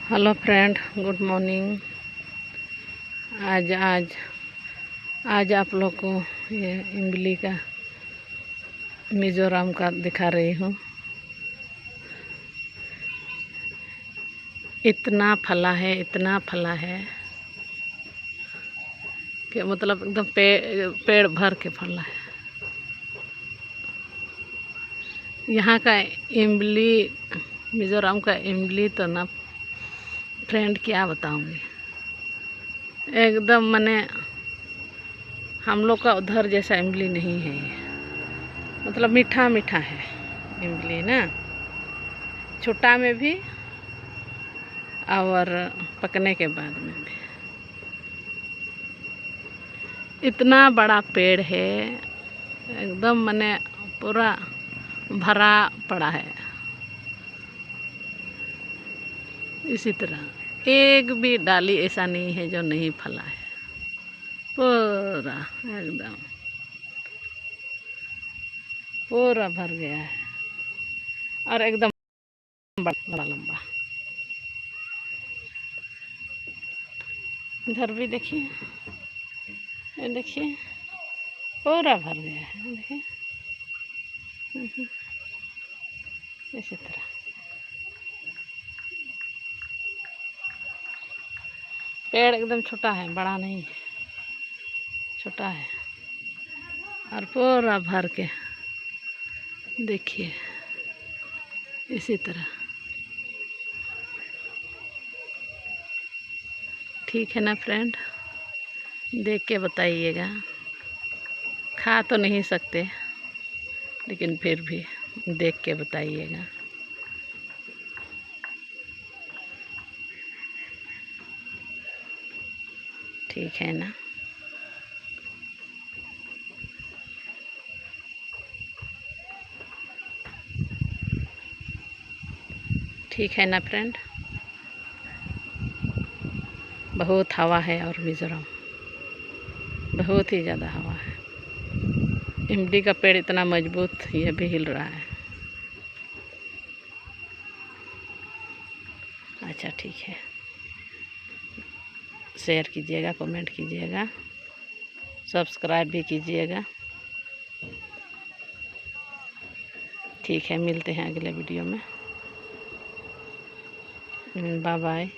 Hello friend, good morning. आज आज आज आप लोग को ये इमली का मिज़ोरम का दिखा रही हूँ। इतना फला है कि मतलब एकदम पेड़ भर के फला है। यहाँ का इमली, मिज़ोरम का इमली तो ना फ्रेंड क्या बताऊँगी, एकदम मने हम लोग का उधर जैसा इमली नहीं है ये। मतलब मीठा मीठा है इमली ना, छोटा में भी और पकने के बाद में भी। इतना बड़ा पेड़ है, एकदम मने पूरा भरा पड़ा है। इसी तरह एक भी डाली ऐसा नहीं है जो नहीं फला है, पूरा एकदम पूरा भर गया है और एकदम बड़ा लंबा। इधर भी देखिए, ये देखिए पूरा भर गया है, देखिए इसी तरह। पेड़ एकदम छोटा है, बड़ा नहीं है, छोटा है और पूरा भर के देखिए इसी तरह। ठीक है ना फ्रेंड, देख के बताइएगा। खा तो नहीं सकते लेकिन फिर भी देख के बताइएगा। ठीक है ना। ठीक है ना फ्रेंड। बहुत हवा है और मिज़ोरम बहुत ही ज़्यादा हवा है। इमली का पेड़ इतना मजबूत, यह भी हिल रहा है। अच्छा ठीक है, शेयर कीजिएगा, कमेंट कीजिएगा, सब्सक्राइब भी कीजिएगा। ठीक है, मिलते हैं अगले वीडियो में। Bye bye.